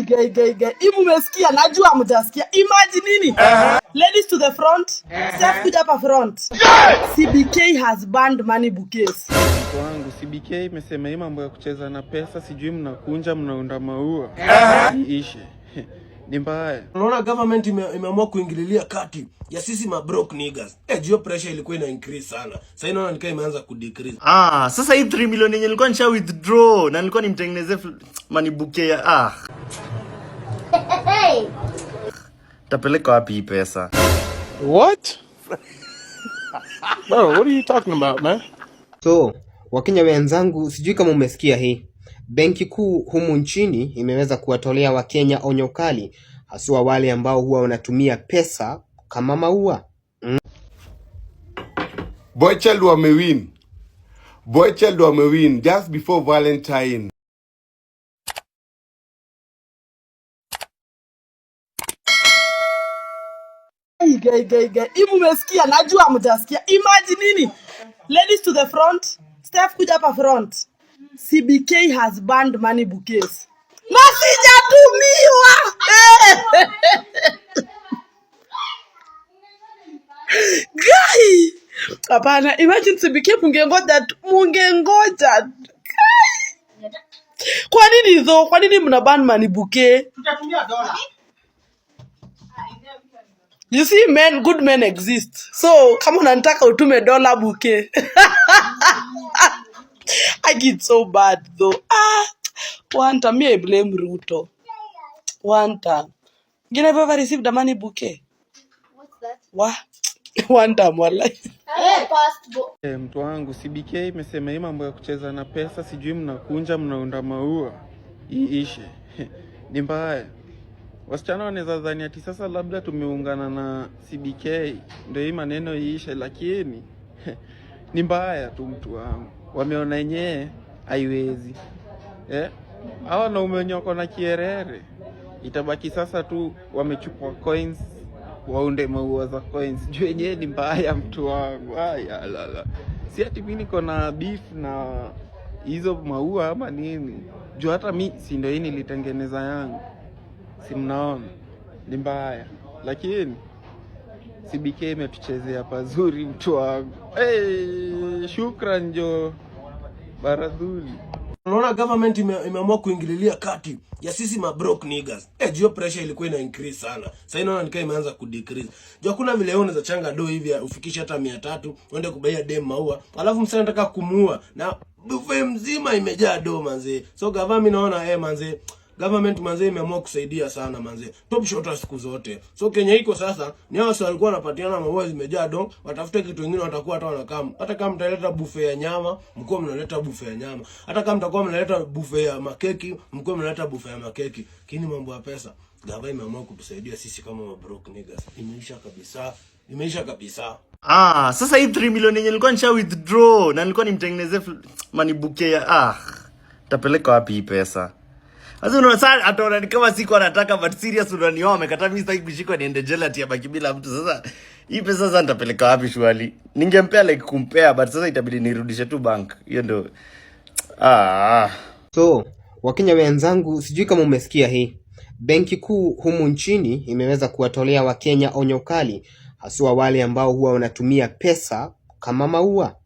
Gai. Ibu umesikia, najua mjasikia. Imagine nini? Ladies to the front. Steph kuja hapa front. CBK has banned money bouquets. Wangu CBK imesema hii mambo ya kucheza na pesa sijui mnakunja mnaunda maua. Iishe. Ni mbaya. Unaona government imeamua kuingililia kati ya sisi ma broke niggas. Geo pressure ilikuwa ina increase sana. Sasa inaona nikaa imeanza ku decrease. Sasa hii 3 million yenye nilikuwa nisha withdraw na nilikuwa nimtengenezee money bouquet ya tapeleka wapi hii pesa? What? Bro, what are you talking about, man? So, Wakenya wenzangu, sijui kama umesikia hii. Benki kuu humu nchini imeweza kuwatolea Wakenya onyo kali, haswa wale ambao huwa wanatumia pesa kama maua. Boy child wamewin just before Valentine. Gai. Ibu umesikia, najua mjasikia. Imagine nini? Ladies to the front. Steph kuja hapa front. CBK has banned money bouquets. Na sijatumiwa. Gai. Hapana, imagine CBK mungengoja. Kwa nini though? Kwa nini mna ban money bouquet? Tutatumia dola. You see, good men exist. So, kama unataka utume dollar bouquet. I get so bad though. One time, I blame Ruto. One time. You never ever received a money bouquet? What's that? What? One time, wallahi. Mtu wangu CBK imesema hii mambo ya kucheza na pesa sijui mnakunja mnaunda maua. Iishe. Ni mbaya. Wasichana wanaweza dhani ati sasa labda tumeungana na CBK ndio hii maneno iishe, lakini ni mbaya tu mtu wangu. Wameona yenyewe haiwezi. Hawa na umenyoko na kierere. Itabaki sasa tu wamechukua coins waunde maua za coins. Juu yenyewe ni mbaya mtu wangu. Lala. Si ati mimi niko na beef na hizo maua ama nini. Juu hata mimi si ndio hii nilitengeneza yangu. Si mnaona ni mbaya, lakini CBK imetuchezea pazuri mtu wangu. Shukran jo Baradhuli. Unaona government imeamua kuingililia kati ya sisi ma broke niggas. Geo pressure ilikuwa ina increase sana. Sasa inaona nikaa imeanza ku decrease. Jua kuna vile unaweza changa do hivi ufikishe hata 300 uende kubaia dem maua, alafu msana nataka kumuua na buffet mzima imejaa do manze. So government naona manze, government manze imeamua kusaidia sana manze. Top shota siku zote. So Kenya iko sasa ni hao walikuwa wanapatiana maua zimejaa do, watafuta kitu kingine watakuwa hata wanakam. Hata kama mtaleta buffet ya nyama, mko mnaleta buffet ya nyama. Hata kama mtakuwa mnaleta buffet ya makeki, mko mnaleta buffet ya makeki. Kini mambo ya pesa, government imeamua kutusaidia sisi kama broke niggas. Imeisha kabisa. Sasa hii 3 million yenye nilikuwa nisha withdraw na nilikuwa nimtengenezee money bouquet ya tapeleka wapi hii pesa? Sasa unaona ataona ni kama siku anataka, but serious unaniona amekataa mimi sitaki kushikwa niende jela ati abaki bila mtu. Sasa hii pesa sasa nitapeleka wapi shwali? Ningempea like kumpea, but sasa itabidi nirudishe tu bank. Hiyo ndio. So, Wakenya wenzangu, sijui kama umesikia hii. Benki kuu humu nchini imeweza kuwatolea Wakenya onyo kali, haswa wale ambao huwa wanatumia pesa kama maua.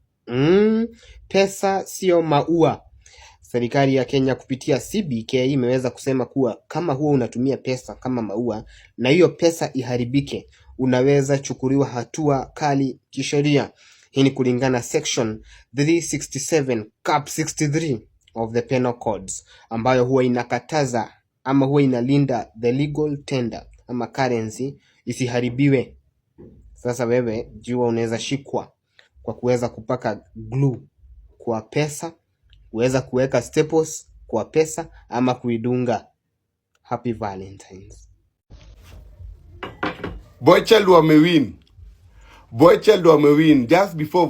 Pesa sio maua. Serikali ya Kenya kupitia CBK imeweza kusema kuwa kama huwa unatumia pesa kama maua na hiyo pesa iharibike, unaweza chukuliwa hatua kali kisheria. Hii ni kulingana section 367 cap 63 of the penal codes, ambayo huwa inakataza ama huwa inalinda the legal tender ama currency isiharibiwe. Sasa wewe jua unaweza shikwa kwa kuweza kupaka glue kwa pesa, uweza kuweka staples kwa pesa ama kuidunga. Happy Valentines. Boy child wamewin just before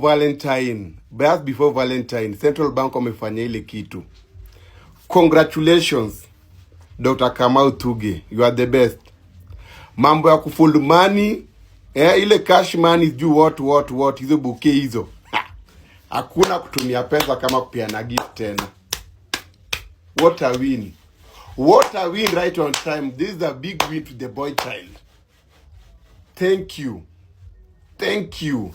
Valentine. Central Bank wamefanya ile kitu. Congratulations Dr. Kamau Tuge, you are the best. Mambo ya kufold money, ile cash money juu what hizo bouquet hizo. Hakuna kutumia pesa kama kupeana gift tena. What a win. What a win right on time. This is a big win to the boy child. Thank you. Thank you.